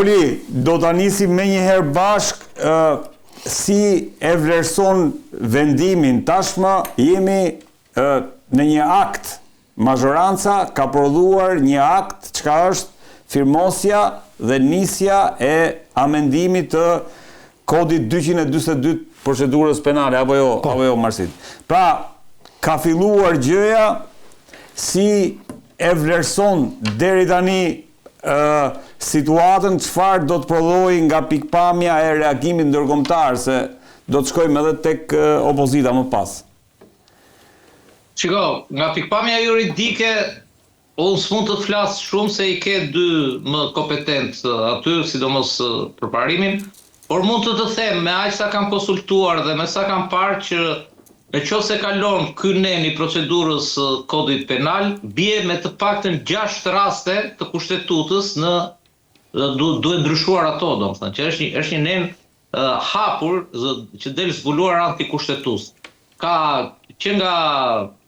Poli, do të nisim me njëherë bashk si e vlerëson vendimin. Tashmë jemi në një akt. Mazhoranca ka prodhuar një akt çka është firmosja dhe nisja e amendimit të kodit 242 procedurës penale, apo jo Marsit. Pra, ka filluar gjëja, si e vlerëson deri tani situatën, çfarë do të prodhojë nga pikpamja e reagimit ndërkombëtar, se do të shkojmë edhe tek opozita më pas. Shiko, nga pikpamja juridike, unë s'mund të flas shumë se i ke dy më kompetent aty, sidomos përparimin, por mund të them me aq sa kam konsultuar dhe me sa kam parë që nëse kalon ky nen i procedurës kodit penal, bie me të paktën 6 raste të kushtetutës duhet ndryshuar ato, domethënë, që është një nen hapur që del zbuluar antikushtetues. Ka që nga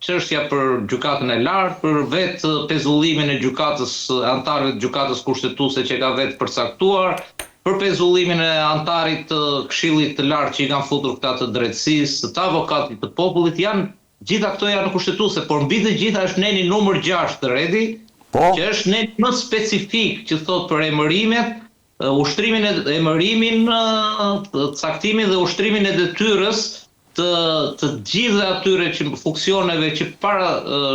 çështja për gjykatën e lartë, për vetë pezullimin e gjykatës, antarëve të gjykatës kushtetuese që ka vetë përcaktuar, për pezullimin e antarit të Këshillit të Lartë që i kanë futur këta të drejtësisë, të avokatit të popullit, gjitha këto janë kushtetuese, por mbi të gjitha është neni numër 6 të Redi, që është neni më specifik që thot për emërimet, ushtrimin e emërimin, caktimin dhe ushtrimin e detyrës të gjithë atyre që funksioneve që para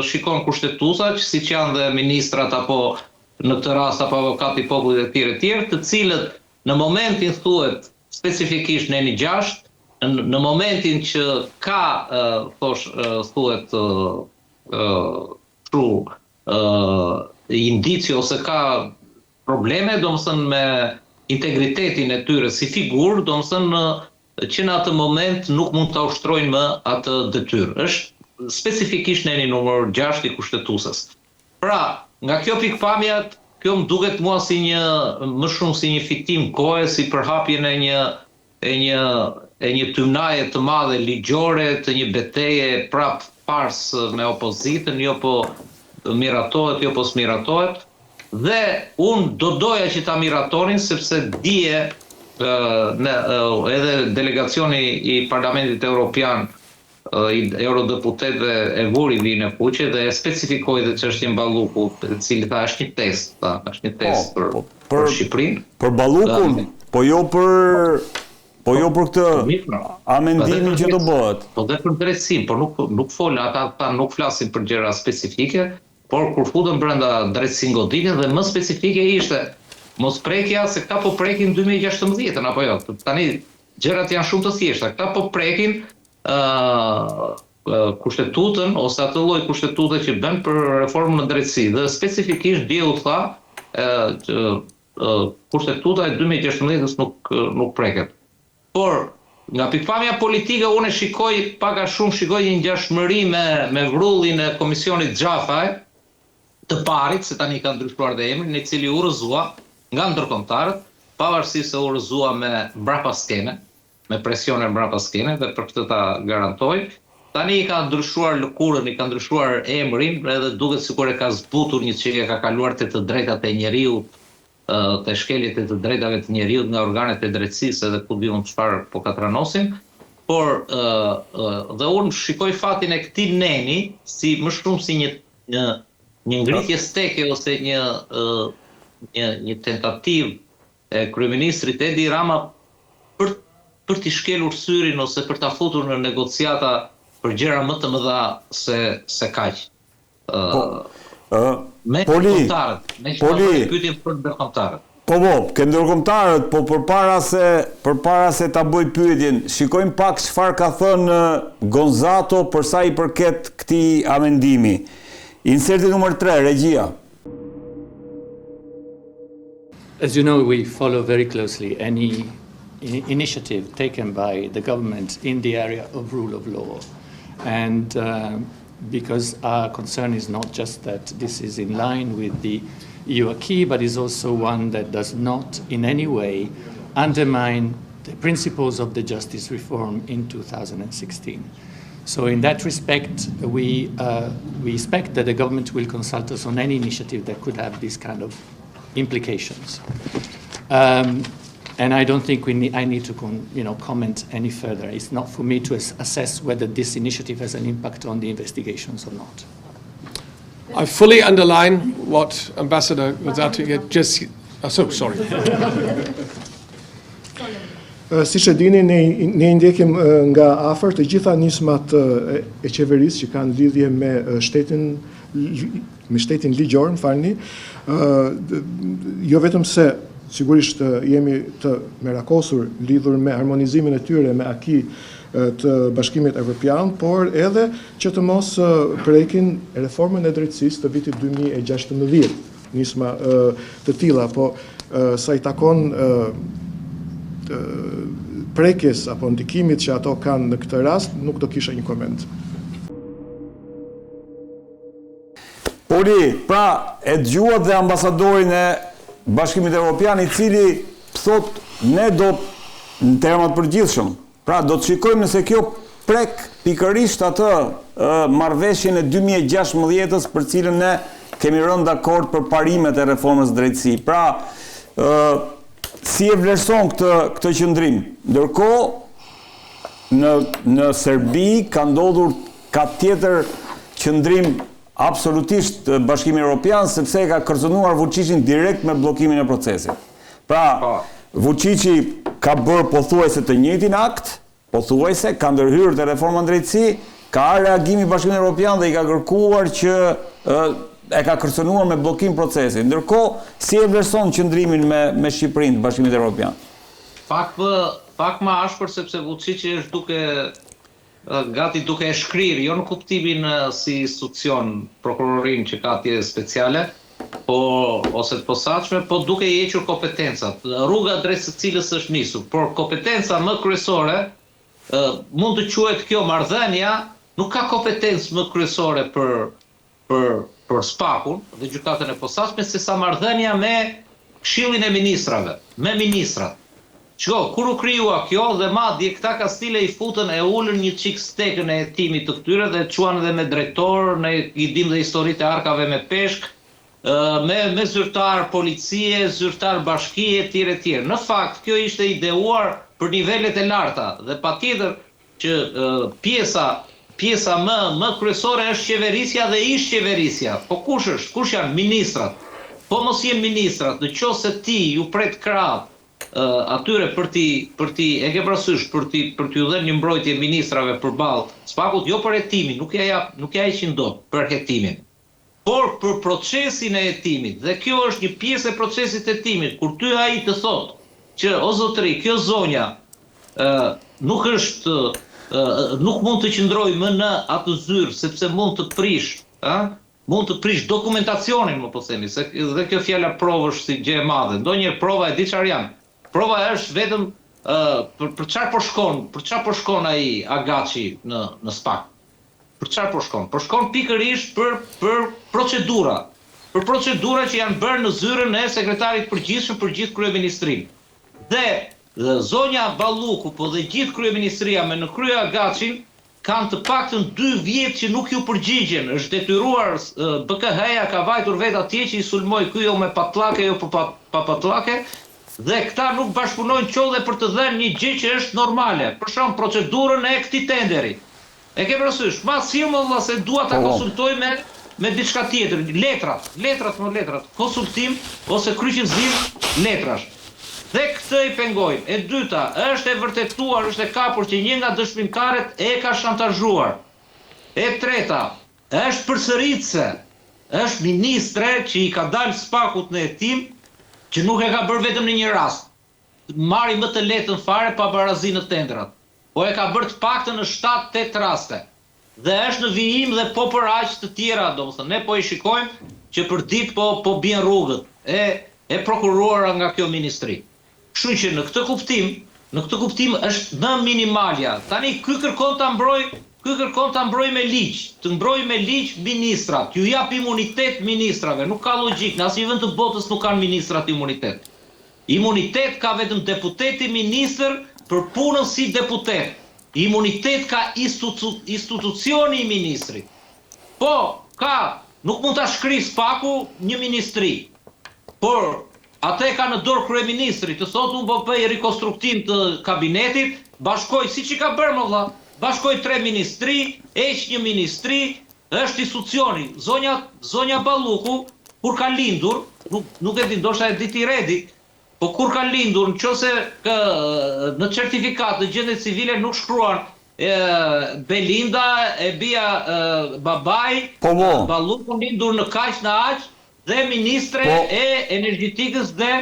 shikon kushtetuesa, që siç janë dhe ministrat apo në këtë rast apo avokati i popullit e tjerë, të cilët në momentin thuhet specifikisht neni 6, në momentin që ka thuhet indicio ose ka probleme, domethënë me integritetin e tyre si figurë, domethënë që në atë moment nuk mund ta ushtrojnë më atë detyrë. Është specifikisht neni numër 6 i kushtetueses. Pra, nga kjo pikpamja, kjo më duket mua më shumë si një fitim kohe, si përhapjen e një tymnaje të madhe ligjore, të një betejë prap pars me opozitën, jo po miratohet, jo po s'miratohet. Dhe unë do doja që ta miratonin, sepse dije edhe delegacioni i Parlamentit Evropian, i eurodeputetëve e vuri vinë e fuqe dhe e specifikoi dhe çështjen Balluku, i cili tha është një test, për Shqipërinë. Për Ballukun, po jo për këtë amendimin që do bëhet. Po dhe për drejtësinë, por nuk folën, ata nuk flasin për gjëra specifike, por kur futën brenda drejtësinë goditje dhe më specifike ishte mos prekja se këta po prekin 2016, apo jo. Tani gjërat janë shumë të thjeshta. Këta po prekin kushtetutën ose atë lloj kushtetute që bën për reformën në drejtësi dhe specifikisht dje u tha kushtetuta e 2016 nuk preket. Por nga pikpamja politike unë shikoj një ngjashmëri me vrullin e komisionit Xhafaj të parit, se tani ka ndryshuar dhe emrin, i cili u rrëzua nga ndërkombëtarët, pavarësisht se u rrëzua me mbrapastkene, me presione mbrapa skene dhe për këtë ta garantoj. Tani i ka ndryshuar lëkurën, i ka ndryshuar emrin, edhe duket sikur e ka zbutur një çike, ka kaluar te të drejtat e njeriut, te shkeljet e të drejtave të njeriut nga organet e drejtësisë, edhe ku diun çfarë po katranosin. Por dhe unë shikoj fatin e këtij neni si më shumë si një ngritje steke ose një tentativë e kryeministrit Edi Rama për t'i shkelur syrin ose për t'a futur në negociata për gjëra më të mëdha se kaq. Me ndërkombëtarët, me pyetjen për ndërkombëtarët. Po, ke ndërkombëtarët, po përpara se ta bëj pyetjen, shikojmë pak çfarë ka thënë Gonzato për sa i përket këtij amendimi. Inserti numër 3, regjia. As you know, we follow very closely any initiative taken by the government in the area of rule of law. And because our concern is not just that this is in line with the EU acquis, but is also one that does not in any way undermine the principles of the justice reform in 2016. So in that respect, we expect that the government will consult us on any initiative that could have this kind of implications. And I don't think I need to comment any further. It's not for me to assess whether this initiative has an impact on the investigations or not. I fully underline what Ambassador Rosati just... sorry. Siç e dini, ne ndjekim nga afër të gjitha nismat e qeverisë që kanë lidhje me shtetin ligjor, më falni. Jo vetëm se sigurisht jemi të merakosur lidhur me harmonizimin e tyre me aki të Bashkimit Evropian, por edhe që të mos prekin reformën e drejtësisë të vitit 2016, nisma të tilla, po sa i takon prekjes apo ndikimit që ato kanë në këtë rast, nuk do kisha një koment. Ori, pra e dëgjuat dhe ambasadorin e Bashkimit Evropian, i cili thot ne do në termat përgjithshëm. Pra do të shikojmë nëse kjo prek pikërisht atë marrëveshjen e 2016-s për cilën ne kemi rënë dakord për parimet e reformës drejtësi. Pra, si e vlerëson këtë qëndrim? Ndërkohë në Serbi ka ndodhur ka tjetër qëndrim absolutisht Bashkimi Evropian, sepse ka kërcënuar Vučićin direkt me bllokimin e procesit. Pra, Vučići ka bërë pothuajse të njëjtin akt, pothuajse ka ndërhyrë te reforma drejtësi, ka reagimi Bashkimit Evropian dhe i ka kërkuar që e ka kërcënuar me bllokim procesin. Ndërkohë, si e vlerëson qëndrimin me Shqipërinë Bashkimit Evropian? Pak më ashpër sepse Vučići është gati duke e shkrirë, jo në kuptimin si institucion prokurorin që ka atje speciale, ose të posaçme, po duke i hequr kompetencat. Rruga drejt së cilës është nisur, por kompetenca më kryesore mund të quhet kjo marrëdhënia, nuk ka kompetencë më kryesore për SPAK-un dhe gjykatën e posaçme se sa marrëdhënia me Këshillin e Ministrave, me ministrat. Shko, kur u krijua kjo dhe madje këta Kastile i futën e ulën një çik stekën e hetimit të këtyre dhe çuan edhe me drejtor, ne i dim dhe historitë e arkave me peshk, me zyrtar policie, zyrtar bashkie etj. Në fakt, kjo ishte ideuar për nivelet e larta dhe patjetër që pjesa më kryesore është qeverisja dhe ish qeverisja. Po kush është? Kush janë ministrat? Po mos jenë ministrat, nëse ti ju pret krah atyre për ti e ke parasysh për t'ju dhënë një mbrojtje ministrave përballë SPAK-ut, jo për hetimin, nuk ja heqin dot për hetimin, por për procesin e hetimit. Dhe kjo është një pjesë e procesit të hetimit, kur ty ai të thotë që o zotëri, kjo zonja nuk mund të qëndrojë më në atë zyrë sepse mund të prish dokumentacionin, më po themi, se dhe kjo fjala provë është si gjë e madhe. Ndonjëherë prova e di çfarë janë. Prova është vetëm për çfarë po shkon ai Agaçi në SPAK. Për çfarë po shkon? Po shkon pikërisht për procedura. Për procedura që janë bërë në zyrën e sekretarit përgjithshëm për gjithë kryeministrinë. Dhe zonja Balluku po dhe gjithë kryeministria me në krye Agaçin kanë të paktën 2 vjet që nuk ju përgjigjen. Është detyruar BKH-ja ka vajtur vetë atje që i sulmoi ky jo me patllake, jo pa patllake. Dhe këta nuk bashkëpunojnë qolle për të dhënë një gjë që është normale. Për shembull, procedurën e këtij tenderi. E ke parasysh, mas firmëlla se dua ta konsultoj me diçka tjetër, letrat, konsultim ose kryqëzim letrash. Dhe këtë i pengojnë. E dyta, është e vërtetuar, është e kapur që një nga dëshmimtarët e ka shantazhuar. E treta, është përsëritse, është ministre që i ka dalë SPAK-ut në hetim, që nuk e ka bërë vetëm në një rast, marri më të lehtën fare pa barazi në tendrat, po e ka bërë të paktën në 7-8 raste. Dhe është në vijim dhe po për aq të tjera, domethënë ne po i shikojmë që për ditë po bien rrugët e prokuruara nga kjo ministri. Kështu që në këtë kuptim është në minimalja. Tani ky kërkon ta mbrojë me ligj, të mbrojë me ligj ministrat, ju jap imunitet ministrave, nuk ka logjik, në asnjë vend të botës nuk kanë ministrat imunitet. Imunitet ka vetëm deputeti ministër për punën si deputet. Imunitet ka institucioni i ministrit. Po, nuk mund ta shkrijë SPAK-u një ministri. Por atë e ka në dorë kryeministri, të thotë unë po bëj rikonstruktim të kabinetit, bashkoj siç i ka bërë më vëlla, bashkoj 3 ministri, heq një ministri, është institucioni. Zonja Balluku kur ka lindur, nuk e di, ndoshta e di ti Redi, po kur ka lindur, nëse në certifikat në gjendje civile nuk shkruan Belinda e bia babai, Balluku lindur në kaq në aq, dhe ministre e energjetikës dhe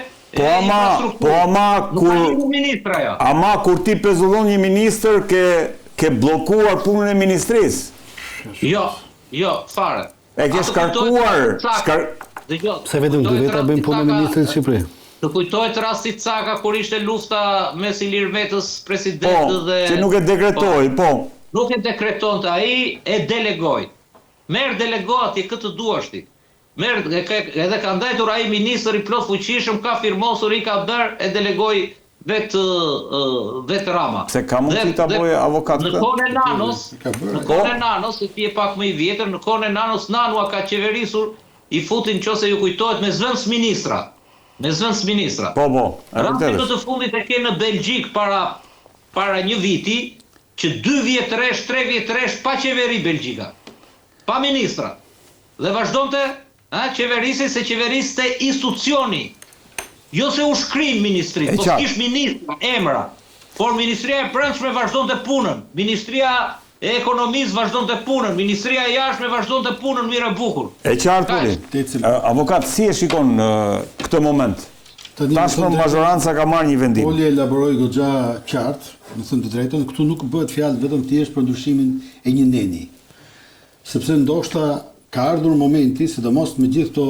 ama kur ti pezullon një ministër ke blokuar punën e ministrisë. Jo, fare. E ke shkarkuar. Se vetëm dy veta bëjmë punën e ministrit Shqipëri. Të kujtohet rasti Caka kur ishte lufta mes Ilir Metës president dhe që nuk e dekretoi, Nuk e dekretonte ai, e delegoi. Merr delegati këtë duashti. Edhe ka ndajtur ai ministër i plot fuqishëm, ka firmosur, i ka bërë, e delegoi vet Rama. Se ka mundësi ta bëjë avokat këtë? Në kohën e Nanos, se ti e pak më i vjetër, në kohën e Nanos, Nanua ka qeverisur, i futin nëse ju kujtohet me zvendës ministra. Rasti në të fundit e ke në Belgjik para një viti, që 2 vjetresh, 3 vjetresh pa qeveri Belgjika, pa ministra. Dhe vazhdonte qeverisi se qeveriste institucioni. Jo se u shkrim ministrit, po s'kish ministra, emra. Por Ministria e Brendshme vazhdonte punën, Ministria e Ekonomisë vazhdonte punën, Ministria e Jashtme vazhdonte punën mirë e bukur. E qartë, avokat, si e shikon këtë moment? Tashmë mazhoranca ka marrë një vendim. Poli elaboroi goxha qartë, në thënë të drejtën, këtu nuk bëhet fjalë vetëm thjesht për ndryshimin e një neni. Sepse ndoshta ka ardhur momenti, sidomos me gjithë këto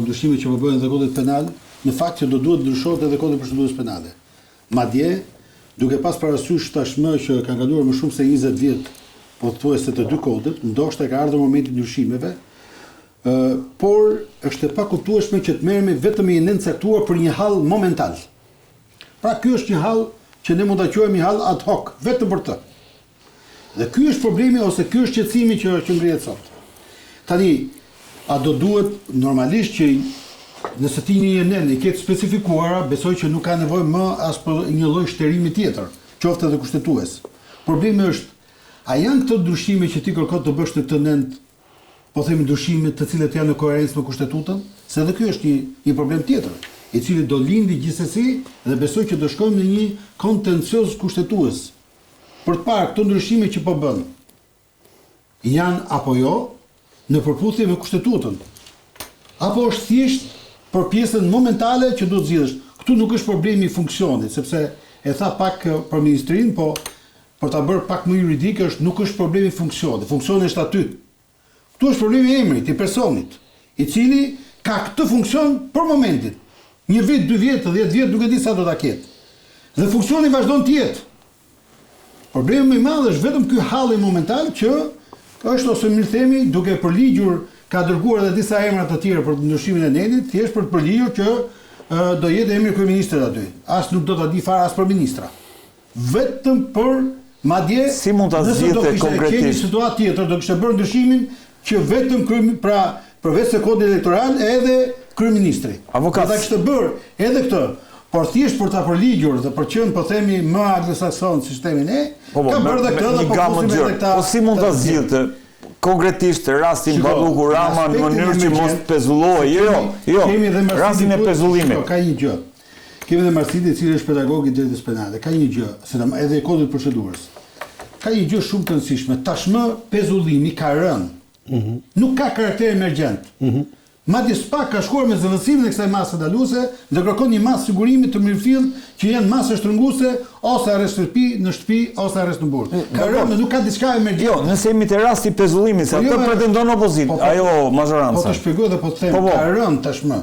ndryshime që po bëhen në kodin penal, në fakt që do duhet ndryshohet edhe kodi procedurës penale. Madje, duke pas parasysh tashmë që ka kaluar më shumë se 20 vjet, po thuajse të dy kodet, ndoshta ka ardhur momenti i ndryshimeve, por është e pakuptueshme që të merremi vetëm me një nen caktuar për një hall momental. Pra ky është një hall që ne mund ta quajmë një hall ad hoc, vetëm për të. Dhe ky është problemi ose ky është qetësimi që ngrihet sot. Tani, a do duhet normalisht që nëse ti një nen i ketë specifikuara, besoj që nuk ka nevojë më as për një lloj shterimi tjetër, qoftë edhe kushtetues. Problemi është, a janë këto ndryshime që ti kërkon të bësh në këtë nen, po themi ndryshime të cilat janë në koherencë me kushtetutën, se edhe ky është një problem tjetër, i cili do lindi gjithsesi dhe besoj që do shkojmë në një kontencios kushtetues. Për të parë këto ndryshime që po bën, janë apo jo në përputhje me kushtetutën, apo është thjesht për pjesën momentale që do të zgjidhësh. Këtu nuk është problemi i funksionit, sepse e tha pak për ministrinë, po për ta bërë pak më juridik nuk është problemi i funksionit. Funksioni është aty. Këtu është problemi i emrit, i personit, i cili ka këtë funksion për momentin. 1 vit, 2 vjet, 10 vjet, nuk e di sa do ta ketë. Dhe funksioni vazhdon të jetë. Problemi më i madh është vetëm ky halli momental që është, ose mirë themi, duke përligjur, ka dërguar edhe disa emra të tjera për ndryshimin e nenit, thjesht për të përligjur që do jetë emri kryeministrit aty. As nuk do ta di fare as për ministra. Vetëm për madje si mund ta zgjidhte konkretisht një situatë tjetër, do kishte bërë ndryshimin që vetëm përveç se kodi elektoral edhe kryeministri. Avokat, ata kishte bërë edhe këtë. Por thjesht për ta përligjur dhe për qenë po themi më anglosakson sistemin ka bërë dhe këtë dhe po fusim edhe këta. Po si mund ta zgjidhte konkretisht rastin Balluku Rama në mënyrë që mos pezullohej? Jo, rastin e pezullimit. Ka një gjë. Kemi dhe Marsidi, i cili është pedagog i drejtës penale. Ka një gjë, edhe e kodit procedurës. Ka një gjë shumë të rëndësishme. Tashmë pezullimi ka rënë. Nuk ka karakter emergjent. Madje SPA ka shkuar me zëvendësimin e kësaj mase ndaluese dhe kërkon një masë sigurimi të mirëfillt që janë masë shtrënguese ose arrest në shtëpi ose arrest në burg. Ka rënë, nuk ka diçka emergjente. Jo, nëse jemi te rasti i pezullimit, se ato pretendon opozitë, ajo mazhoranca. Po të shpjegoj dhe po të them, ka rënë tashmë.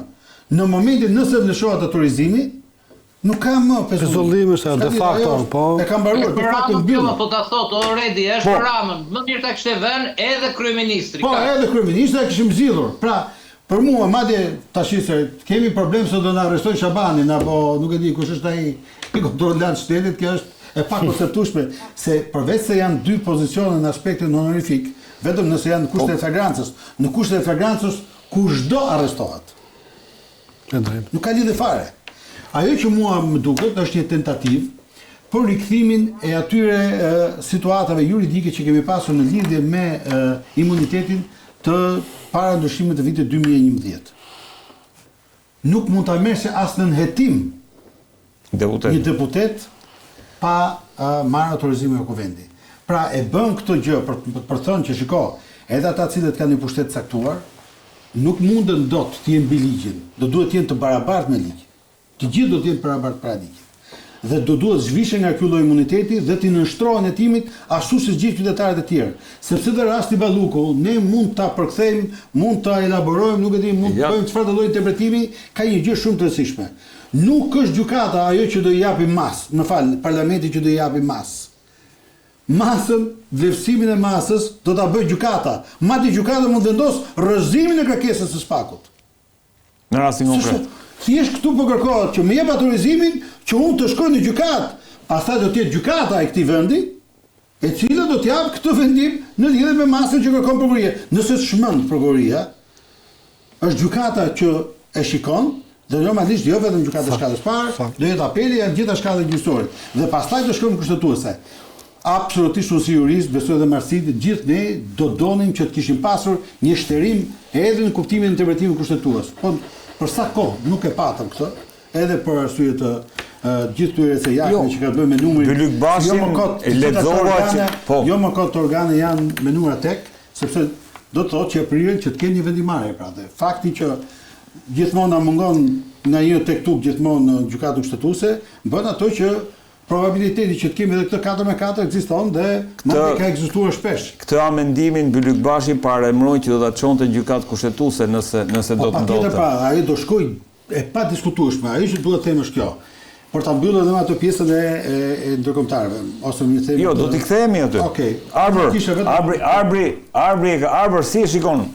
Në momentin nëse lëshohet autorizimi, nuk ka më pezullim është de facto, po. E ka mbaruar, de facto mbyllur. Po ta thotë Oredi, është për Ramën, më mirë ta kishte vënë edhe kryeministri. Po, edhe kryeministri e kishim zgjidhur. Pra, për mua, madje tash se kemi problem se do na arrestojnë Shabanin apo nuk e di kush është ai i kontrollant shtetit, kjo është e pakonceptueshme se përveç se janë dy pozicione në aspektin honorifik, vetëm nëse janë në kushtet e flagrancës. Në kushtet e flagrancës kushdo arrestohet. Nuk ka lidhje fare. Ajo që mua më duket është një tentativë për rikthimin e atyre situatave juridike që kemi pasur në lidhje me imunitetin të para ndryshimit të vitit 2011. Nuk mund ta merrse as në hetim një deputet pa marrë autorizimin e Kuvendi. Pra e bën këtë gjë për thënë që shiko, edhe ata cilët kanë një pushtet caktuar, nuk mundën dot të jenë mbi ligjin, do duhet të jenë të barabartë me ligjin. Të gjithë do të jenë barabartë para ligjit. Dhe do duhet zhvishen nga ky lloj imuniteti dhe të nënshtrohen hetimit ashtu si gjithë qytetarët e tjerë. Sepse në rasti Balluku ne mund ta përkthejmë, mund ta elaborojmë, nuk e di, mund të bëjmë çfarë lloj interpretimi, ka një gjë shumë të rëndësishme. Nuk është gjykata ajo që do i japi parlamenti që do i japi masën, vlerësimin e masës do ta bëjë gjykata. Madje gjykata mund vendos rrëzimin e kërkesës së spakut. Në rastin konkret. Thjesht këtu po kërkohet që më jep autorizimin që unë të shkoj në gjykatë. Pastaj do të jetë gjykata e këtij vendi, e cila do të jap këtë vendim në lidhje me masën që kërkon prokuroria. Nëse shmend prokuroria, është gjykata që e shikon. Dhe normalisht jo vetëm gjykata e shkallës parë, do jetë apeli e gjitha shkallët gjyqësore. Dhe pastaj do shkojmë kushtetuese. Absolutisht unë si jurist, besoj edhe marrësit, gjithë ne do donim që të kishim pasur një shterim edhe në kuptimin e interpretimit kushtetues. Po për sa kohë nuk e patëm këtë, edhe për arsye të gjithë këtyre se jashtme që ka të bëjë me numrin. Bylyk Bashin lexova që jo më kot organe janë me numra tek, sepse do të thotë që prirën që të kenë një vendimarrje pra. Dhe fakti që gjithmonë na mungon nga një tek tub gjithmonë në gjykatën kushtetuese, bën ato që probabiliteti që të kemi edhe këtë 4-4 ekziston dhe madje ka ekzistuar shpesh. Këtë amendimin Bylyk Bashi paremroi që do ta çonte gjykatë kushtetuese nëse do të ndodhte. Pra, ai do shkoj e pa diskutueshme. Ajo që duhet të them është kjo. Por ta mbyllë edhe me ato pjesën e ndërkombëtarëve, ose më themi. Jo, do t'i kthehemi aty. Okej. Arbër si e shikon?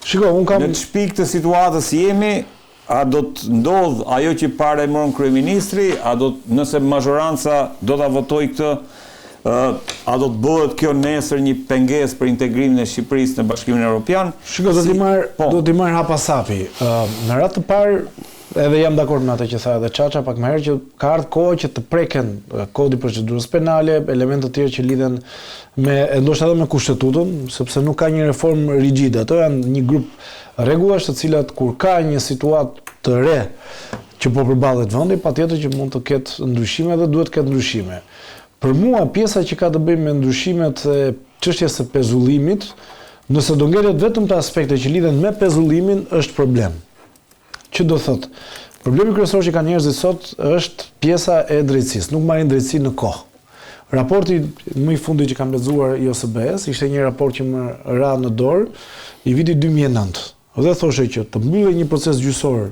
Shiko, unë kam në shpik të situatës jemi. A do të ndodh ajo që paremron kryeministri, nëse mazhoranca do ta votojë këtë, a do të bëhet kjo nesër një pengesë për integrimin e Shqipërisë në Bashkimin Evropian? Shiko, do t'i marr hapasapi. Në radhë të parë, edhe jam dakord me atë që tha edhe Çaça pak më herë, që ka ardhur kohë që të preken kodi procedurës penale, elemente të tjera që lidhen me ndoshta edhe me kushtetutën, sepse nuk ka një reformë rigjide. Ato janë një grup rregullash të cilat kur ka një situatë të re që po përballet vendi, patjetër që mund të ketë ndryshime dhe duhet të ketë ndryshime. Për mua pjesa që ka të bëjë me ndryshimet e çështjes së pezullimit, nëse do ngelet vetëm të aspekte që lidhen me pezullimin, është problem. Që do thotë, problemi kryesor që kanë njerëzit sot është pjesa e drejtësisë, nuk marrin drejtësi në kohë. Raporti më i fundit që kam lexuar IOSBE-s ishte një raport që më ra në dorë i vitit 2009. Dhe thoshe që të mbyllë një proces gjyqësor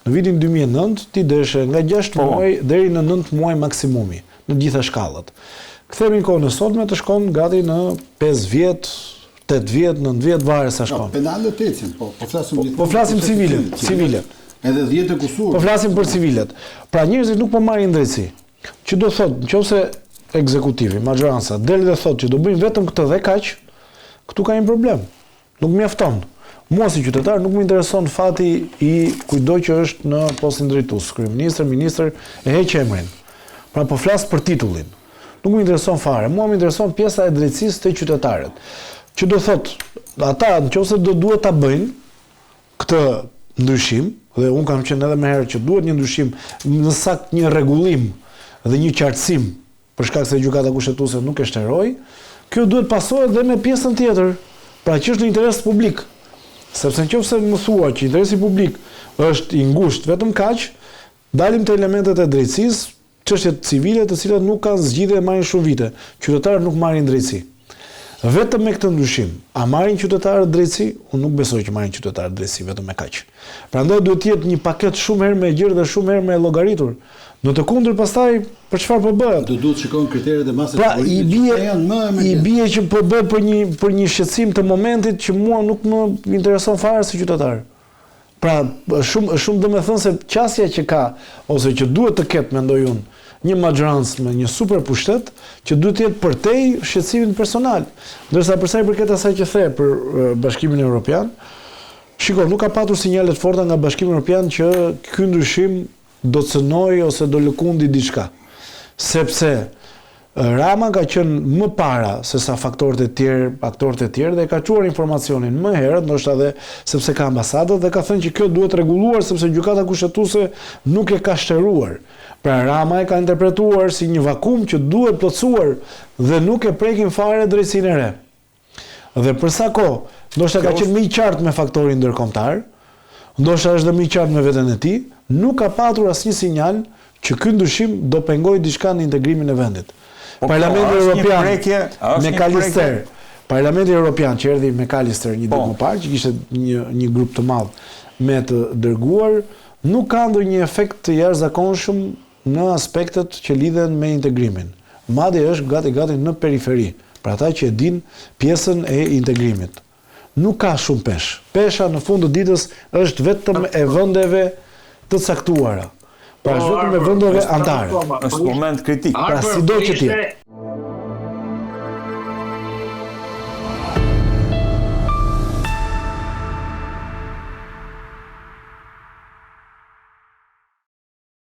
në vitin 2009, ti deshe nga 6 muaj deri në 9 muaj maksimumi në gjitha shkallët. Kthehemi në kohën e sotme të shkon gati në 5 vjet, 8 vjet, 9 vjet varet sa shkon. Penale të ecin, po flasim civile. Edhe 10 e kusur. Po flasim për civilet. Pra njerëzit nuk po marrin drejtësi. Që do thotë, nëse ekzekutivi, majoranca del dhe thotë që do bëjmë vetëm këtë dhe kaq, këtu ka një problem. Nuk mjafton. Mua si qytetar nuk më intereson fati i kujdo që është në postin drejtues, kryeministër, ministër, e heq emrin. Pra po flas për titullin. Nuk më intereson fare. Mua më intereson pjesa e drejtësisë të qytetarët. Që do thotë, ata nëse do duhet ta bëjnë këtë ndryshim, dhe unë kam qenë edhe më herë që duhet një ndryshim, në sakt një rregullim dhe një qartësim për shkak se gjykata kushtetuese nuk e shteroi, kjo duhet pasohet dhe me pjesën tjetër, pra që është në interes publik. Sepse nëse më thua që interesi publik është i ngushtë vetëm kaq, dalim te elementet e drejtësisë, çështjet civile të cilat nuk kanë zgjidhje e marrin shumë vite. Qytetarët nuk marrin drejtësi. Vetëm me këtë ndryshim, a marrin qytetarët drejtësi? Unë nuk besoj që marrin qytetarët drejtësi vetëm me kaq. Prandaj duhet të jetë një paketë shumë herë më e gjerë dhe shumë herë më e llogaritur. Në të kundër pastaj për çfarë po bëhet? Do duhet shikojmë kriteret e masës politike. I bie që po bëhet për një shqetësim të momentit që mua nuk më intereson fare si qytetar. Pra shumë domethënë se qasja që ka ose që duhet të ketë, mendoj unë, një majorancë me një super pushtet që duhet të jetë përtej shqetësimit personal. Ndërsa për sa i përket asaj që the për Bashkimin Evropian, Shiko, nuk ka patur sinjalet forta nga Bashkimi Evropian që ky ndryshim do të cënoj ose do lëkundi diçka. Sepse Rama ka qenë më para se sa aktorët e tjerë dhe ka çuar informacionin më herët, ndoshta edhe sepse ka ambasadët dhe ka thënë që kjo duhet rregulluar sepse gjykata kushtetuese nuk e ka shtëruar. Pra Rama e ka interpretuar si një vakum që duhet plotësuar dhe nuk e prekin fare drejtsinë e re. Dhe për sa kohë, ndoshta ka qenë më i qartë me faktorin ndërkombëtar, ndoshta është dhe më i qartë me veten e tij, nuk ka patur asnjë sinjal që ky ndryshim do pengojë diçka në integrimin e vendit. Parlamenti Evropian me Kalister. Parlamenti Evropian që erdhi me Kalister një ditë më parë, që kishte një grup të madh me të dërguar, nuk ka ndonjë efekt të jashtëzakonshëm në aspektet që lidhen me integrimin. Madje është gati në periferi, për ata që e din pjesën e integrimit. Nuk ka shumë peshë. Pesha në fund të ditës është vetëm e vendeve të caktuara. Pra është vetëm me vendeve antare. Është moment kritik. Pra sido që tjetë.